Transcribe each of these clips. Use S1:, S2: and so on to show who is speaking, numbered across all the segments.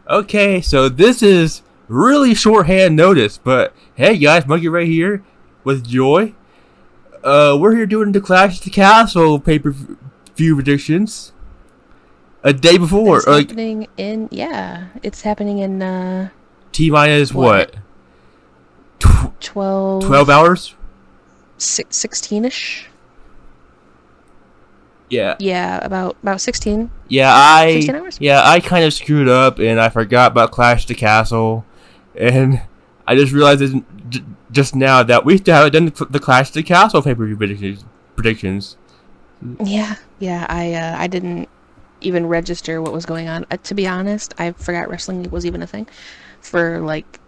S1: Okay, so this is really shorthand notice, but hey guys, MonkeyRay here with Joy. We're here doing the Clash of the Castle pay-per-view predictions a day before.
S2: It's happening in it's happening in
S1: T minus what? 12 hours?
S2: 16ish.
S1: Yeah.
S2: Yeah, about 16.
S1: 16
S2: hours?
S1: Yeah, I kind of screwed up and I forgot about Clash of the Castle, and I just realized just now that we still haven't done the Clash of the Castle pay-per-view predictions.
S2: Yeah. I didn't even register what was going on. To be honest, I forgot wrestling was even a thing for like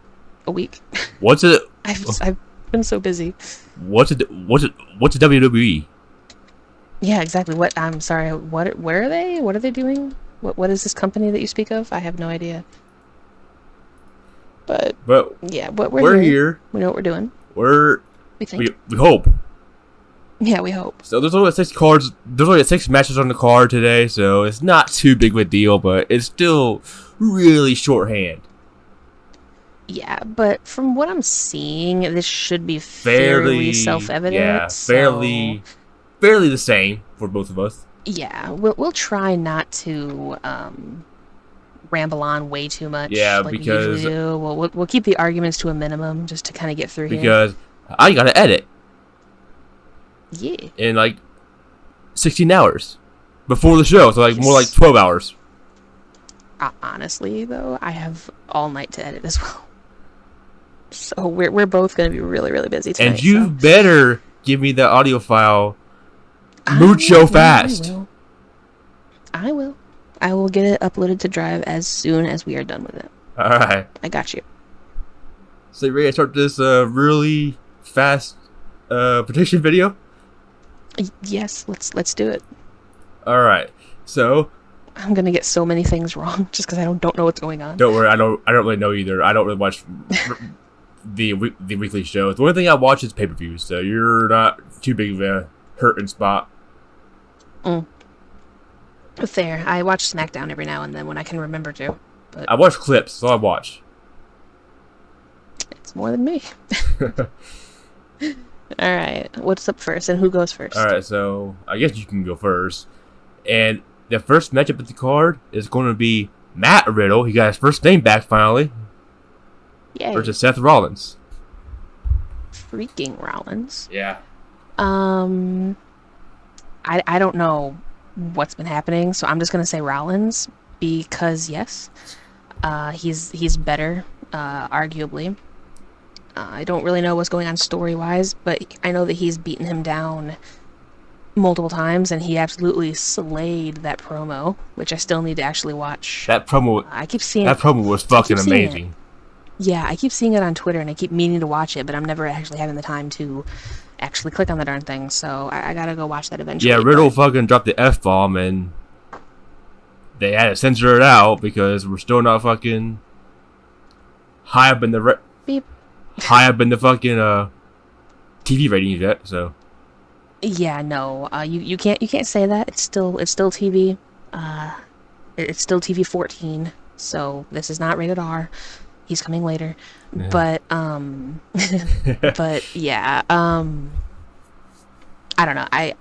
S2: a week.
S1: What's it?
S2: I've been so busy.
S1: What's a WWE?
S2: Yeah, exactly. What? I'm sorry. Where are they? What are they doing? What is this company that you speak of? I have no idea. But yeah, we're here. We know what we're doing. We
S1: hope.
S2: Yeah, we hope.
S1: So there's only 6 cards. There's only 6 matches on the card today, so it's not too big of a deal, but it's still really shorthand.
S2: Yeah, but from what I'm seeing, this should be fairly self-evident.
S1: Yeah, fairly the same for both of us.
S2: Yeah, we'll try not to ramble on way too much.
S1: Yeah,
S2: like
S1: because
S2: we usually do. We'll keep the arguments to a minimum just to kind of get through here.
S1: Because I gotta edit.
S2: Yeah.
S1: In like 16 hours before the show, so like more like 12 hours.
S2: Honestly, though, I have all night to edit as well. So we're both going to be really, really busy tonight.
S1: And you better give me the audio file mucho fast.
S2: I will. I will get it uploaded to Drive as soon as we are done with it.
S1: Alright.
S2: I got you.
S1: So you ready to start this really fast prediction video?
S2: Yes, let's do it.
S1: Alright. So
S2: I'm gonna get so many things wrong just because I don't know what's going on.
S1: Don't worry, I don't really know either. I don't really watch the weekly shows. The only thing I watch is pay-per-views, so you're not too big of a hurting spot.
S2: Fair. I watch Smackdown every now and then when I can remember to. But
S1: I watch clips, so I watch.
S2: It's more than me. Alright, what's up first, and who goes first?
S1: Alright, so I guess you can go first. And the first matchup at the card is going to be Matt Riddle. He got his first name back finally.
S2: Yay.
S1: Versus Seth Rollins.
S2: Freaking Rollins.
S1: Yeah.
S2: I don't know what's been happening, so I'm just gonna say Rollins because yes, he's better, arguably. I don't really know what's going on story-wise, but I know that he's beaten him down multiple times, and he absolutely slayed that promo, which I still need to actually watch.
S1: That promo.
S2: I keep seeing
S1: that promo was fucking amazing.
S2: Yeah, I keep seeing it on Twitter, and I keep meaning to watch it, but I'm never actually having the time to actually click on the darn thing, so I gotta go watch that eventually.
S1: Yeah, Riddle fucking dropped the F-bomb, and they had to censor it out because we're still not fucking high up in the fucking TV ratings yet, so.
S2: Yeah, no, you can't say that. It's still TV. It's still TV 14, so this is not rated R. He's coming later. Yeah. But but yeah, I don't know. I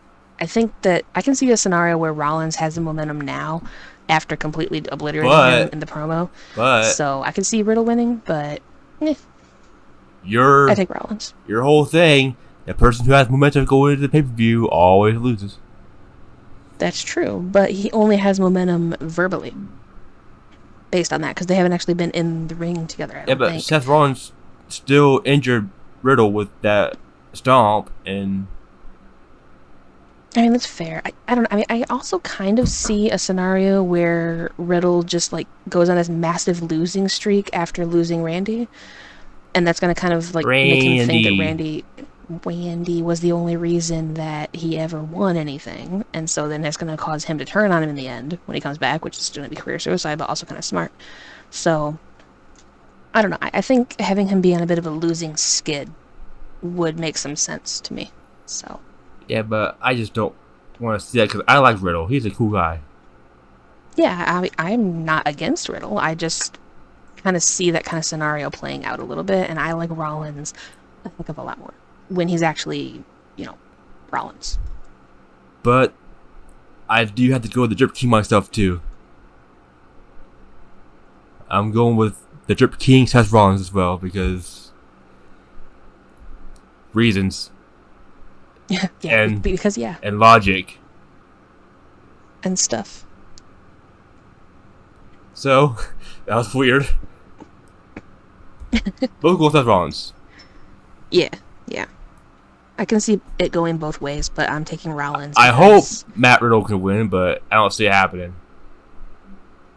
S2: think that I can see a scenario where Rollins has the momentum now after completely obliterating him in the promo. So I can see Riddle winning, but I take Rollins.
S1: Your whole thing, the person who has momentum going into the pay-per-view always loses.
S2: That's true, but he only has momentum verbally. Based on that, because they haven't actually been in the ring together. I don't think.
S1: Seth Rollins still injured Riddle with that stomp, and
S2: I mean that's fair. I don't know. I mean, I also kind of see a scenario where Riddle just like goes on this massive losing streak after losing Randy, and that's gonna kind of like make him think that Randy was the only reason that he ever won anything, and so then that's going to cause him to turn on him in the end when he comes back, which is going to be career suicide, but also kind of smart. So, I don't know. I think having him be on a bit of a losing skid would make some sense to me. So.
S1: Yeah, but I just don't want to see that because I like Riddle. He's a cool guy.
S2: Yeah, I'm not against Riddle. I just kind of see that kind of scenario playing out a little bit, and I like Rollins a heck of a lot more when he's actually, Rollins.
S1: But I do have to go with the Drip King myself too. I'm going with the Drip King Seth Rollins as well because reasons.
S2: Yeah,
S1: and
S2: because
S1: and logic
S2: and stuff.
S1: So that was weird. Both go with Seth Rollins.
S2: Yeah. I can see it going both ways, but I'm taking Rollins.
S1: I hope Matt Riddle can win, but I don't see it happening.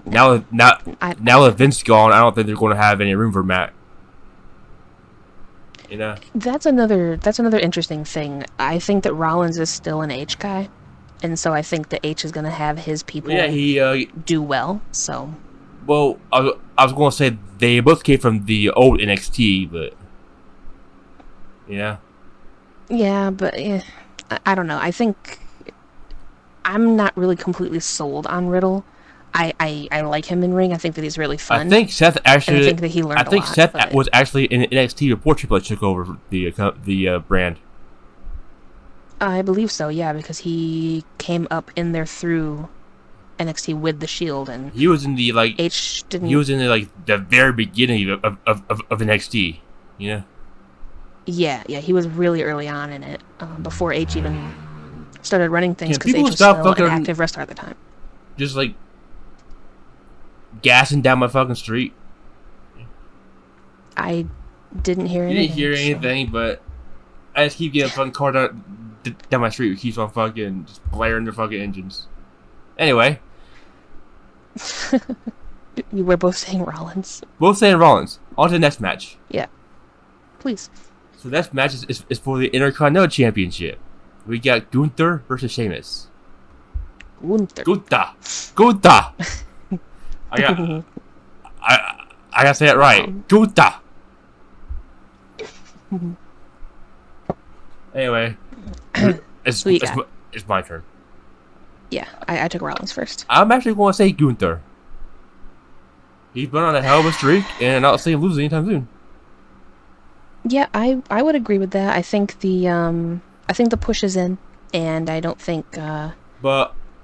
S1: Now that Vince's gone, I don't think they're going to have any room for Matt.
S2: That's another interesting thing. I think that Rollins is still an H guy, and so I think that H is going to have his people do well. So,
S1: well, I was going to say they both came from the old NXT, but
S2: yeah, but I don't know. I think I'm not really completely sold on Riddle. I like him in ring. I think that he's really fun.
S1: I think Seth actually.
S2: I think that he learned a lot,
S1: Seth was actually in NXT before Triple H took over the brand.
S2: I believe so. Yeah, because he came up in there through NXT with the Shield, and
S1: he was in the
S2: H didn't.
S1: He was in the very beginning of NXT.
S2: Yeah, he was really early on in it, before H even started running things, because H was still an active wrestler at the time.
S1: Just gassing down my fucking street.
S2: I didn't hear anything.
S1: You didn't hear anything, but I just keep getting a fucking car down my street. It keeps on fucking just blaring their fucking engines. Anyway.
S2: You were both saying Rollins.
S1: Both saying Rollins. On to the next match.
S2: Yeah. Please.
S1: So the next match is for the Intercontinental Championship. We got Gunther versus Sheamus. Gunther. I gotta say it right. Gunther. Anyway, it's my turn.
S2: Yeah, I took Rollins first.
S1: I'm actually going to say Gunther. He's been on a hell of a streak, and I don't see him losing anytime soon.
S2: Yeah, I would agree with that. I think the push is in, and I don't think.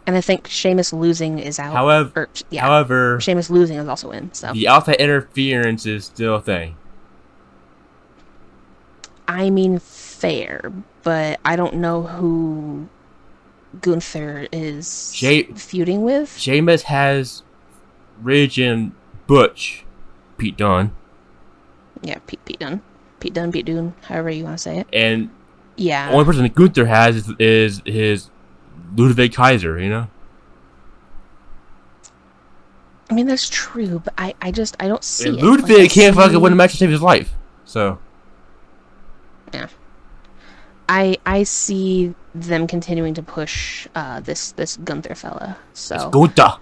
S2: And I think Sheamus losing is out.
S1: However,
S2: Sheamus losing is also in. So
S1: the outside interference is still a thing.
S2: I mean, fair, but I don't know who Gunther is feuding with.
S1: Sheamus has Ridge and Butch, Pete Dunne.
S2: Yeah, Pete Dunne, however you want to say it.
S1: And
S2: yeah,
S1: the only person that Gunther has is his Ludwig Kaiser,
S2: I mean, that's true, but I don't see it.
S1: Ludwig can't fucking win a match to save his life, so.
S2: Yeah. I see them continuing to push this Gunther fella. So
S1: it's Gunther.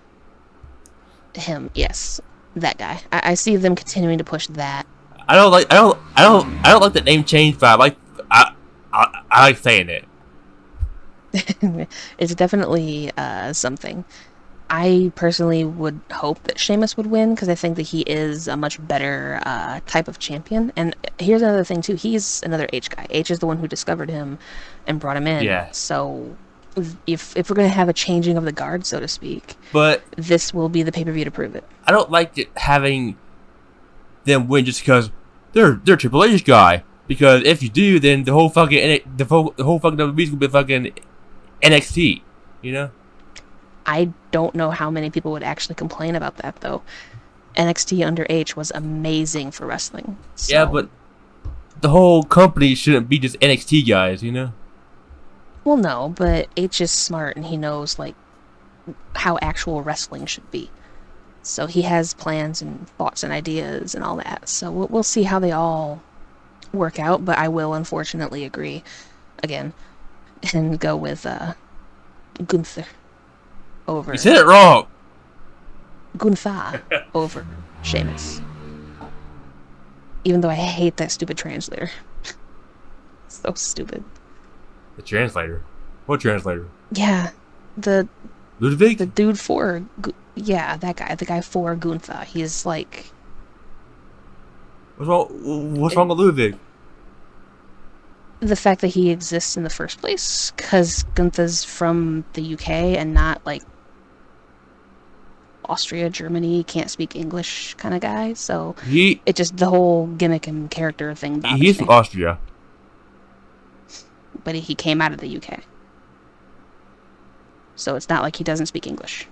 S2: Him, yes, that guy. I see them continuing to push that.
S1: I don't like the name change, but I like saying it.
S2: It's definitely something. I personally would hope that Sheamus would win, because I think that he is a much better type of champion. And here's another thing too: he's another H guy. H is the one who discovered him and brought him in.
S1: Yeah.
S2: So if we're gonna have a changing of the guard, so to speak,
S1: but
S2: this will be the pay-per-view to prove it.
S1: I don't like having them win just because they're Triple H guy. Because if you do, then the whole fucking WWE is gonna be fucking NXT,
S2: I don't know how many people would actually complain about that, though. NXT under H was amazing for wrestling. So.
S1: Yeah, but the whole company shouldn't be just NXT guys,
S2: Well, no, but H is smart, and he knows, how actual wrestling should be. So he has plans and thoughts and ideas and all that. So we'll see how they all work out, but I will unfortunately agree, again, and go with Gunther over.
S1: You said it wrong.
S2: Gunther over Sheamus. Even though I hate that stupid translator. So stupid.
S1: The translator? What translator?
S2: Yeah,
S1: Ludwig?
S2: The dude for that guy. The guy for Gunther. He's
S1: What's wrong with Ludwig?
S2: The fact that he exists in the first place, because Gunther's from the UK and not like Austria, Germany, can't speak English kind of guy. So it just the whole gimmick and character thing bothers me.
S1: He's from Austria,
S2: but he came out of the UK, so it's not like he doesn't speak English.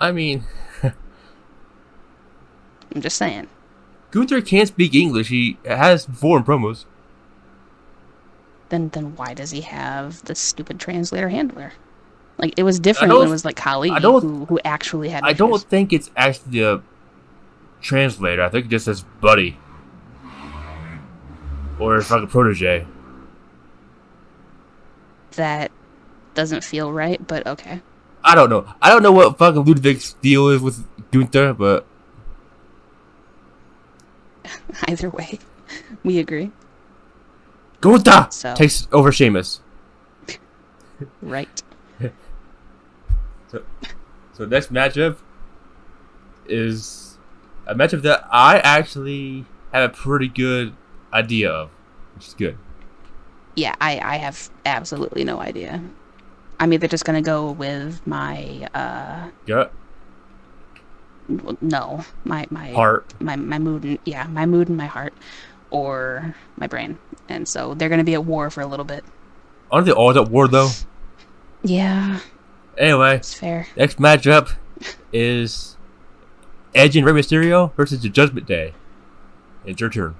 S1: I mean,
S2: I'm just saying.
S1: Gunther can't speak English. He has foreign promos.
S2: Then why does he have the stupid translator handler? Like, it was different when it was like Kali who actually had issues.
S1: I don't think it's actually a translator. I think it just says buddy. Or it's like a protege.
S2: That doesn't feel right, but okay.
S1: I don't know. I don't know what fucking Ludwig's deal is with Gunther, but
S2: either way, we agree.
S1: Gunther takes over Sheamus.
S2: Right.
S1: So next matchup is a matchup that I actually have a pretty good idea of, which is good.
S2: Yeah, I have absolutely no idea. I'm either just gonna go with my
S1: gut.
S2: No, my
S1: heart,
S2: my mood, and my mood and my heart, or my brain, and so they're gonna be at war for a little bit.
S1: Aren't they always at war though?
S2: Yeah.
S1: Anyway,
S2: it's fair.
S1: Next matchup is Edge and Rey Mysterio versus the Judgment Day. It's your turn.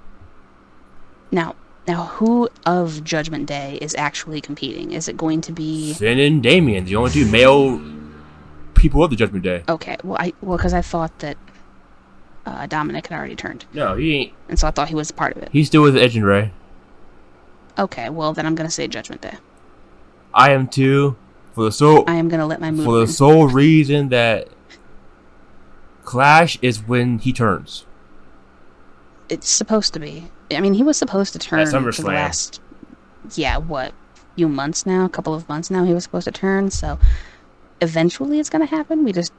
S2: Now, who of Judgment Day is actually competing? Is it going to be
S1: Finn and Damien, the only two male people of the Judgment Day?
S2: Okay, because I thought that Dominic had already turned.
S1: No, he ain't.
S2: And so I thought he was part of it.
S1: He's still with Edge and Rey.
S2: Okay, well then I'm gonna say Judgment Day.
S1: I am too. I
S2: am gonna let my mood
S1: for the sole reason that Clash is when he turns.
S2: It's supposed to be. I mean, he was supposed to turn for the last, few months now, a couple of months now. He was supposed to turn, so eventually it's gonna happen. It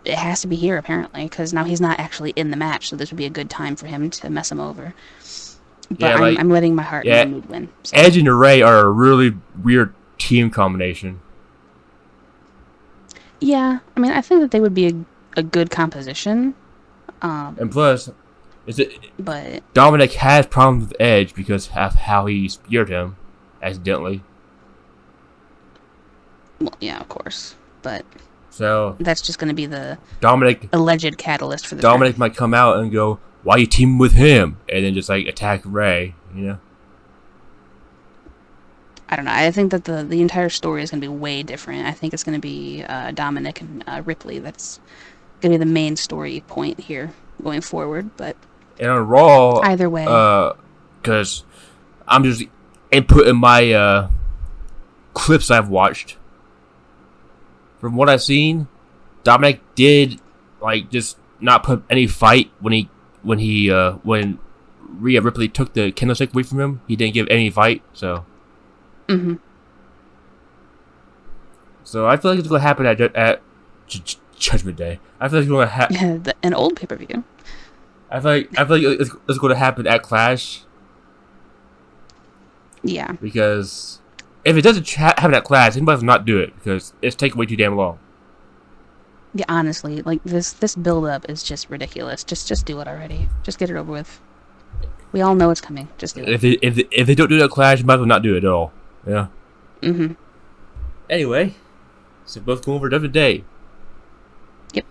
S2: has to be here apparently, because now he's not actually in the match, so this would be a good time for him to mess him over. But I'm letting my heart and my mood win. So.
S1: Edge and Rey are a really weird team combination.
S2: Yeah, I mean, I think that they would be a good composition.
S1: And plus,
S2: but
S1: Dominic has problems with Edge because of how he speared him accidentally.
S2: Well, yeah, of course, but
S1: so
S2: that's just going to be the
S1: Dominic
S2: alleged catalyst for the
S1: Dominic
S2: turn.
S1: Might come out and go, "Why are you teaming with him?" and then just like attack Rey, you know.
S2: I don't know. I think that the entire story is going to be way different. I think it's going to be Dominic and Ripley. That's going to be the main story point here going forward. But
S1: and on Raw,
S2: either way,
S1: because I'm just inputting my clips I've watched. From what I've seen, Dominic did like just not put any fight when Rhea Ripley took the candlestick away from him. He didn't give any fight, so.
S2: Mm-hmm.
S1: So I feel like it's going to happen at Judgment Day. I feel like it's going to happen.
S2: An old pay-per-view.
S1: I feel like it's going to happen at Clash.
S2: Yeah.
S1: Because if it doesn't happen at Clash, anybody will not do it because it's taking way too damn long.
S2: Yeah, honestly, like this build-up is just ridiculous. Just do it already. Just get it over with. We all know it's coming. Just do it.
S1: If they don't do it at Clash, might as well not do it at all. Yeah.
S2: Mm-hmm.
S1: Anyway, so both going for Judgment Day.
S2: Yep.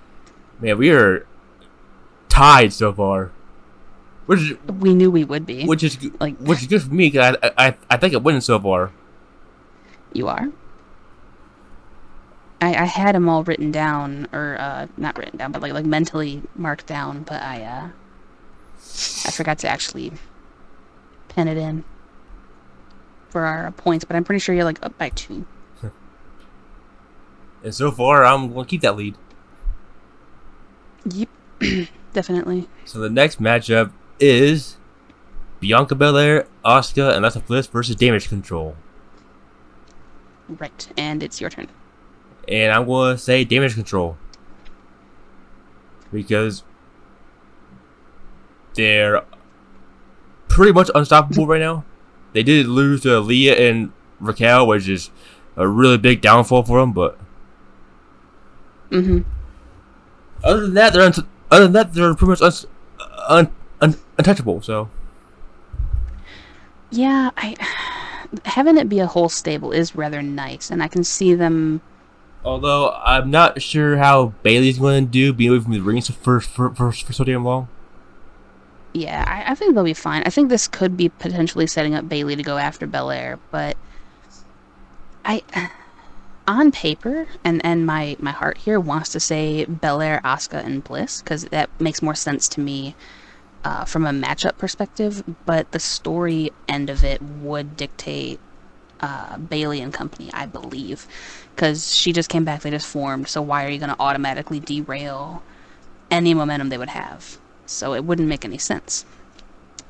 S1: Man, we are tied so far.
S2: We knew we would be.
S1: Which is good for me because I think I'm winning so far.
S2: You are. I had them all written down, or not written down, but like mentally marked down. But I forgot to actually pen it in for our points. But I'm pretty sure you're like up by 2.
S1: And so far, I'm going to keep that lead.
S2: Yep, definitely.
S1: So the next matchup is Bianca Belair, Asuka, and Alexa Bliss versus Damage Control.
S2: Right, and it's your turn.
S1: And I'm going to say Damage Control. Because they're pretty much unstoppable right now. They did lose to Leah and Raquel, which is a really big downfall for them. But other than that, they're pretty much untouchable. So
S2: yeah, having it be a whole stable is rather nice, and I can see them.
S1: Although I'm not sure how Bayley's going to do being away from the ring for so damn long.
S2: Yeah, I think they'll be fine. I think this could be potentially setting up Bayley to go after Belair, but on paper, and my heart here wants to say Belair, Asuka, and Bliss, because that makes more sense to me from a matchup perspective, but the story end of it would dictate Bayley and company, I believe, because she just came back, they just formed, so why are you going to automatically derail any momentum they would have? So it wouldn't make any sense,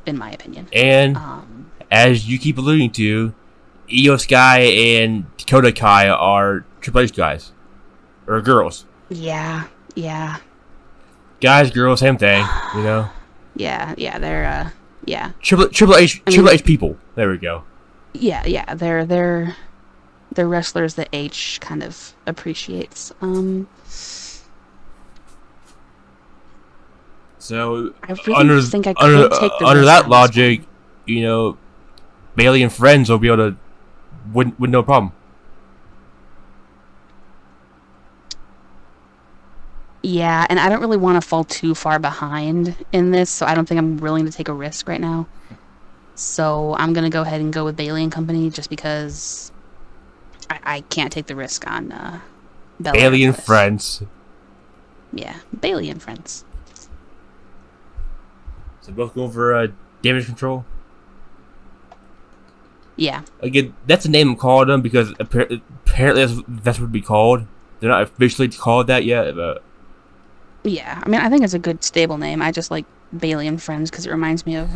S2: in my opinion.
S1: And as you keep alluding to, Io Sky and Dakota Kai are Triple H guys. Or girls.
S2: Yeah.
S1: Guys, girls, same thing, you know?
S2: Yeah, they're, yeah.
S1: Triple H people. There we go.
S2: Yeah, they're wrestlers that H kind of appreciates.
S1: So
S2: I really think I could take the
S1: under
S2: risk
S1: that
S2: on
S1: logic, you know, Bayley and friends will be able to win no problem.
S2: Yeah, and I don't really want to fall too far behind in this, so I don't think I'm willing to take a risk right now. So I'm gonna go ahead and go with Bayley and company, just because I can't take the risk on
S1: Bayley and friends.
S2: Yeah, Bayley and friends.
S1: So both going for damage control.
S2: Yeah.
S1: Again, that's the name I'm calling them because apparently that's what it'd be called. They're not officially called that yet, but
S2: yeah. I mean, I think it's a good stable name. I just like Bayley and friends because it reminds me of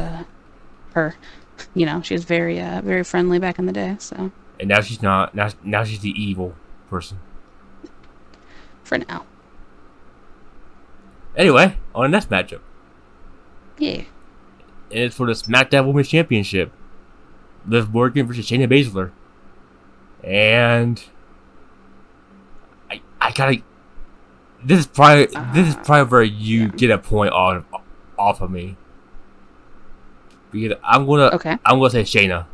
S2: her. You know, she was very very friendly back in the day. So.
S1: And now she's not. Now she's the evil person.
S2: For now.
S1: Anyway, on the next matchup.
S2: Yeah.
S1: And it's for the Smackdown Women's Championship. Liv Morgan versus Shayna Baszler. And I gotta. This is probably where you get a point off of me. Because I'm gonna say Shayna.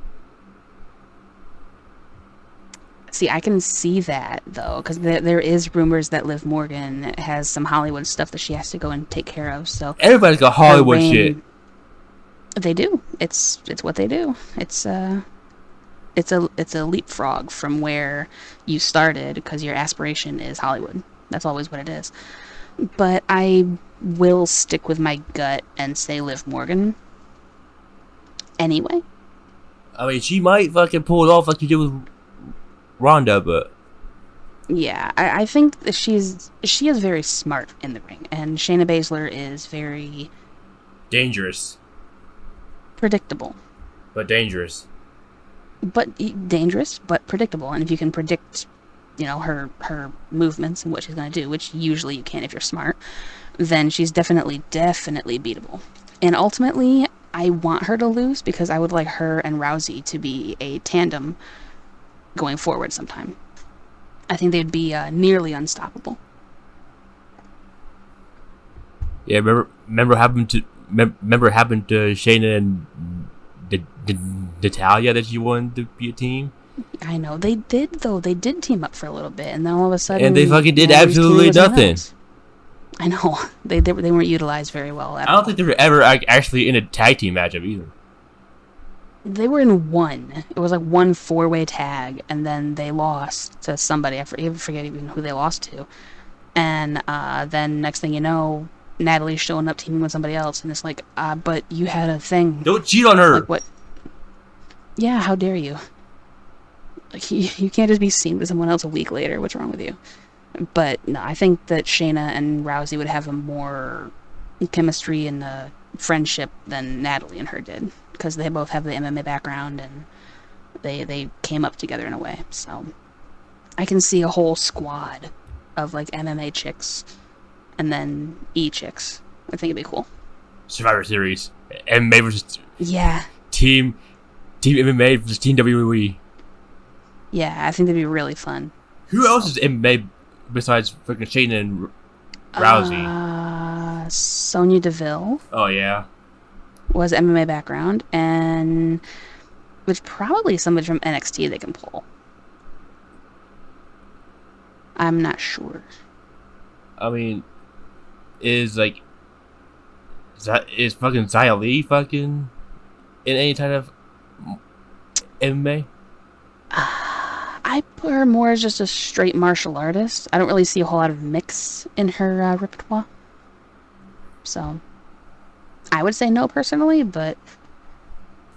S2: See, I can see that though, because there is rumors that Liv Morgan has some Hollywood stuff that she has to go and take care of. So
S1: everybody's got Hollywood shit.
S2: They do. It's what they do. It's a leapfrog from where you started because your aspiration is Hollywood. That's always what it is. But I will stick with my gut and say Liv Morgan. Anyway.
S1: I mean, she might fucking pull it off like you did with Ronda, but
S2: yeah, I think that she is very smart in the ring, and Shayna Baszler is very
S1: dangerous,
S2: predictable,
S1: but dangerous,
S2: but predictable. And if you can predict, you know, her movements and what she's going to do, which usually you can if you're smart, then she's definitely beatable. And ultimately, I want her to lose because I would like her and Rousey to be a tandem going forward sometime. I think they'd be nearly unstoppable.
S1: Yeah, remember what happened to Shayna and Natalya that you wanted to be a team?
S2: I know they did though. They did team up for a little bit, and then all of a sudden,
S1: and they fucking did absolutely nothing.
S2: I know they weren't utilized very well.
S1: I don't think they were ever actually in a tag team matchup either.
S2: They were in one. It was like one 4-way tag, and then they lost to somebody. I forget even who they lost to. And then next thing you know, Natalie's showing up teaming with somebody else, and it's like, but you had a thing.
S1: Don't cheat on her.
S2: Like what? Yeah, how dare you? Like you can't just be seen with someone else a week later. What's wrong with you? But no, I think that Shayna and Rousey would have a more chemistry and friendship than Natalie and her did, because they both have the MMA background and they came up together in a way. So I can see a whole squad of like MMA chicks and then chicks. I think it'd be cool.
S1: Survivor Series. MMA versus Team MMA versus Team WWE.
S2: Yeah, I think that'd be really fun.
S1: Who else is MMA besides fucking Shayna and Rousey?
S2: Sonya Deville.
S1: Oh, yeah.
S2: Was MMA background, and with probably somebody from NXT they can pull. I'm not sure.
S1: I mean, is fucking Xia Li fucking in any kind of MMA?
S2: I put her more as just a straight martial artist. I don't really see a whole lot of mix in her repertoire. So, I would say no personally, but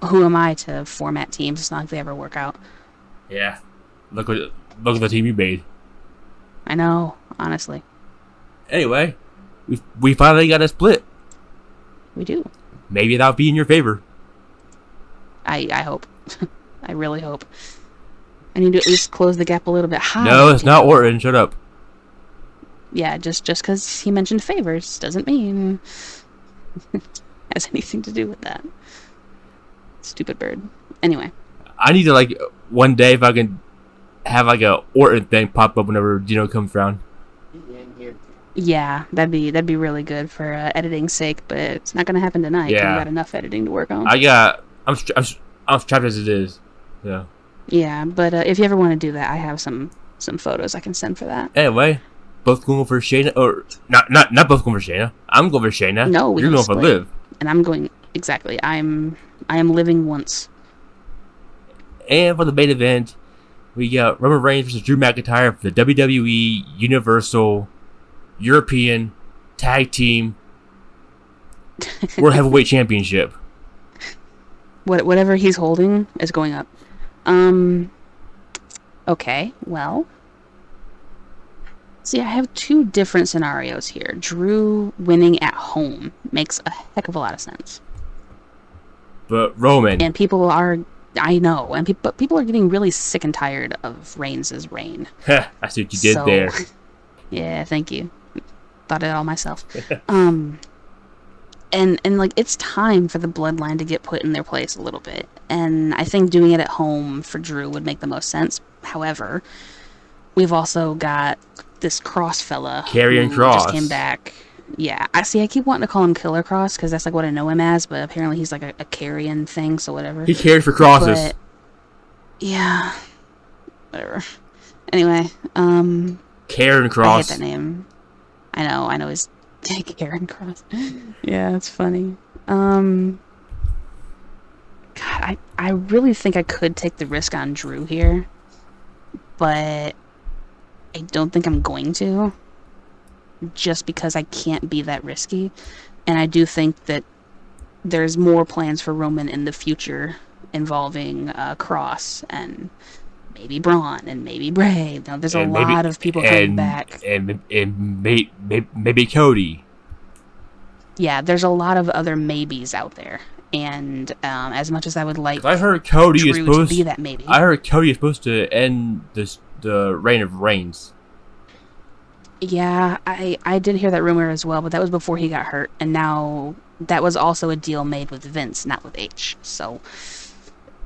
S2: who am I to format teams? It's not like they ever work out.
S1: Yeah. Look at the team you made.
S2: I know, honestly.
S1: Anyway, we finally got a split.
S2: We do.
S1: Maybe that'll be in your favor.
S2: I hope. I really hope. I need to at least close the gap a little bit higher.
S1: No, it's not Orton. Shut up.
S2: Yeah, just because he mentioned favors doesn't mean it has anything to do with that. Stupid bird. Anyway.
S1: I need to, one day if I can have, a Orton thing pop up whenever Dino comes around.
S2: Yeah, that'd be really good for editing's sake, but it's not going to happen tonight.
S1: Yeah.
S2: We've got enough editing to work on.
S1: I'm strapped as it is. Yeah.
S2: Yeah, but if you ever want to do that, I have some photos I can send for that.
S1: Anyway, both going for Shayna, or not both going for Shayna. I'm going for Shayna.
S2: No,
S1: you're going for Liv,
S2: and I'm going exactly. I am living once.
S1: And for the main event, we got Roman Reigns versus Drew McIntyre for the WWE Universal European Tag Team World Heavyweight Championship.
S2: Whatever he's holding is going up. Okay, well. See, I have two different scenarios here. Drew winning at home makes a heck of a lot of sense.
S1: But Roman.
S2: And people are, I know, but people are getting really sick and tired of Reigns' reign.
S1: I see what you did there.
S2: Yeah, thank you. Thought it all myself. And it's time for the bloodline to get put in their place a little bit. And I think doing it at home for Drew would make the most sense. However, we've also got this Cross fella
S1: Karrion Kross
S2: just came back. Yeah, I keep wanting to call him Killer Cross because that's what I know him as, but apparently he's like a carrion thing, so whatever.
S1: He cares for crosses.
S2: But, yeah, whatever. Anyway,
S1: Karrion Kross.
S2: I hate that name. I know. He's Karrion Kross. Yeah, it's funny. God, I really think I could take the risk on Drew here, but I don't think I'm going to, just because I can't be that risky. And I do think that there's more plans for Roman in the future involving Cross and maybe Braun and maybe Bray. Now, there's a lot of people coming back.
S1: And maybe Cody.
S2: Yeah, there's a lot of other maybes out there. And as much as I would like
S1: I heard Cody
S2: Drew
S1: is supposed
S2: to be that maybe.
S1: I heard Cody is supposed to end the reign of Reigns.
S2: Yeah, I did hear that rumor as well, but that was before he got hurt. And now that was also a deal made with Vince, not with H. So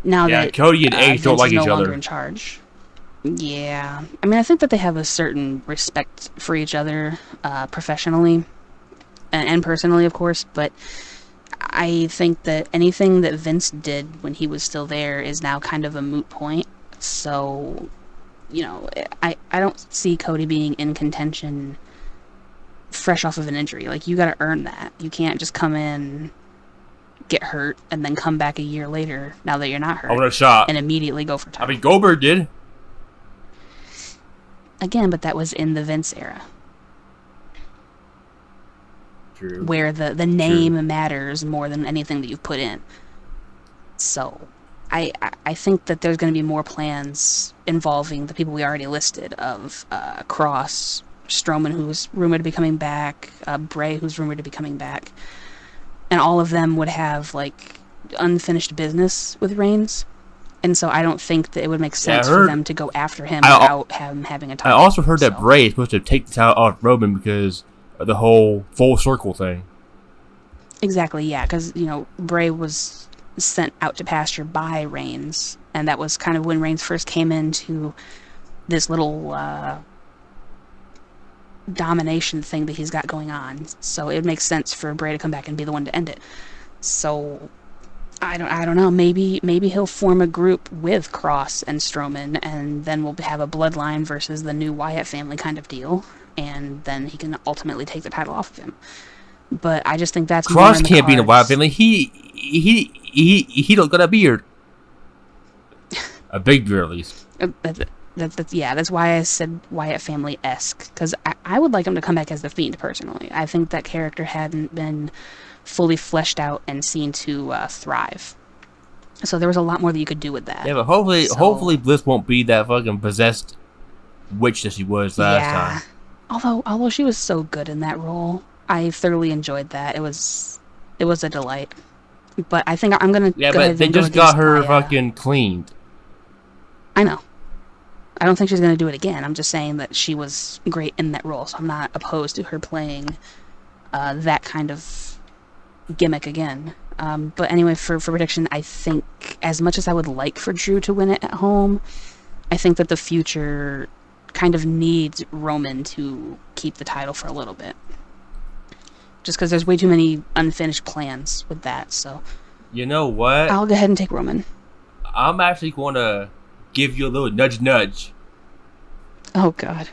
S2: now that
S1: Cody and H don't like each
S2: no longer
S1: other
S2: in charge. Yeah, I mean, I think that they have a certain respect for each other, professionally and personally, of course. But I think that anything that Vince did when he was still there is now kind of a moot point. So, I don't see Cody being in contention fresh off of an injury. Like, you gotta earn that. You can't just come in, get hurt, and then come back a year later, now that you're not hurt,
S1: I want a shot,
S2: and immediately go for title.
S1: I mean, Goldberg did.
S2: Again, but that was in the Vince era.
S1: True.
S2: Where the name matters more than anything that you've put in. So, I think that there's going to be more plans involving the people we already listed of Cross, Strowman, who's rumored to be coming back, Bray, who's rumored to be coming back, and all of them would have unfinished business with Reigns, and so I don't think that it would make sense for them to go after him without him having a title.
S1: I also heard that Bray is supposed to take the title off Roman because of the whole full circle thing.
S2: Exactly, yeah, because, Bray was sent out to pasture by Reigns, and that was kind of when Reigns first came into this little domination thing that he's got going on. So it makes sense for Bray to come back and be the one to end it. So I don't know. Maybe he'll form a group with Cross and Strowman, and then we'll have a Bloodline versus the new Wyatt family kind of deal, and then he can ultimately take the title off of him. But I just think that's
S1: Cross
S2: more in the
S1: can't be in the Wyatt
S2: cards.
S1: family. He don't got a beard, a big beard at least.
S2: That's why I said Wyatt family-esque, because I would like him to come back as the Fiend personally. I think that character hadn't been fully fleshed out and seen to thrive. So there was a lot more that you could do with that.
S1: Yeah, but hopefully Bliss won't be that fucking possessed witch that she was last time.
S2: Although she was so good in that role, I thoroughly enjoyed that. It was a delight. But I think I'm gonna go ahead
S1: but they
S2: and go
S1: just got her
S2: against
S1: fucking cleaned.
S2: I know. I don't think she's gonna do it again. I'm just saying that she was great in that role, so I'm not opposed to her playing that kind of gimmick again. But anyway, for prediction, I think as much as I would like for Drew to win it at home, I think that the future kind of needs Roman to keep the title for a little bit. Just because there's way too many unfinished plans with that, so...
S1: You know what?
S2: I'll go ahead and take Roman.
S1: I'm actually going to give you a little nudge.
S2: Oh, God.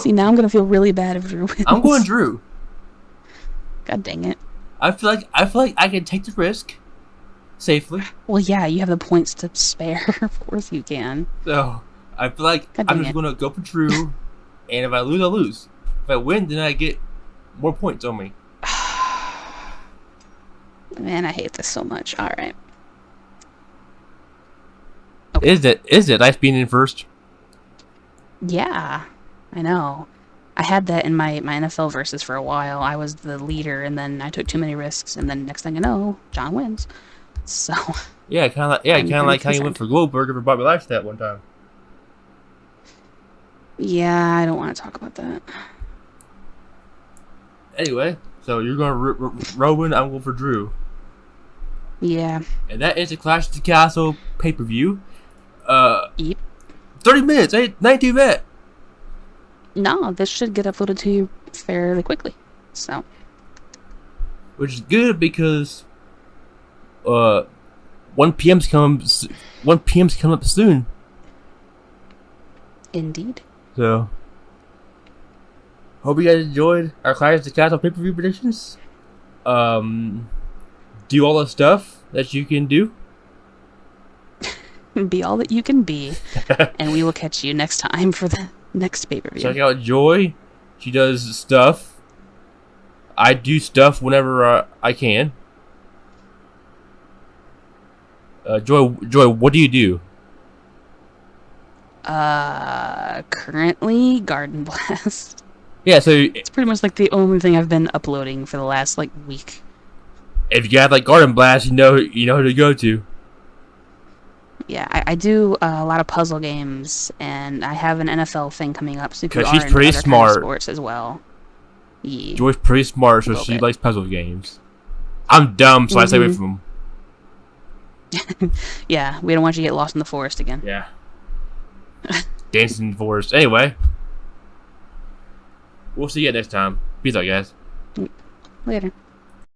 S1: See,
S2: now I'm going to feel really bad if Drew wins.
S1: I'm going Drew.
S2: God dang it.
S1: I feel like I can take the risk safely.
S2: Well, yeah, you have the points to spare. Of course you can.
S1: So, I feel like I'm just going to go for Drew, and if I lose, I lose. If I win, then I get more points on me.
S2: Man, I hate this so much. All right. Okay.
S1: Is it nice being in first?
S2: Yeah, I know. I had that in my NFL versus for a while. I was the leader, and then I took too many risks, and then next thing you know, John wins. So
S1: yeah, kind of like how you went for Goldberg for Bobby Lashley that one time.
S2: Yeah, I don't want to talk about that.
S1: Anyway, so you're going Rowan, I'm going for Drew.
S2: Yeah.
S1: And that is the Clash of the Castle pay-per-view.
S2: Yep.
S1: 30 minutes, 19 minutes.
S2: No, this should get uploaded to you fairly quickly. So.
S1: Which is good because 1 p.m.'s coming up soon.
S2: Indeed.
S1: So hope you guys enjoyed our Clash of the Castle pay-per-view predictions. Do all the stuff that you can do.
S2: Be all that you can be. And we will catch you next time for the next pay-per-view.
S1: Check out Joy. She does stuff. I do stuff whenever I can. Joy, what do you do?
S2: Currently Garden Blast.
S1: Yeah, so
S2: it's pretty much like the only thing I've been uploading for the last week.
S1: If you have Garden Blast, you know who to go to.
S2: Yeah, I do a lot of puzzle games, and I have an NFL thing coming up. So
S1: because she's pretty smart.
S2: Kind of sports as well. Yeah.
S1: Joy's pretty smart, so she likes puzzle games. I'm dumb, so I stay away from them.
S2: Yeah, we don't want you to get lost in the forest again.
S1: Yeah. Dancing in the forest. Anyway, we'll see you next time. Peace out, guys.
S2: Later.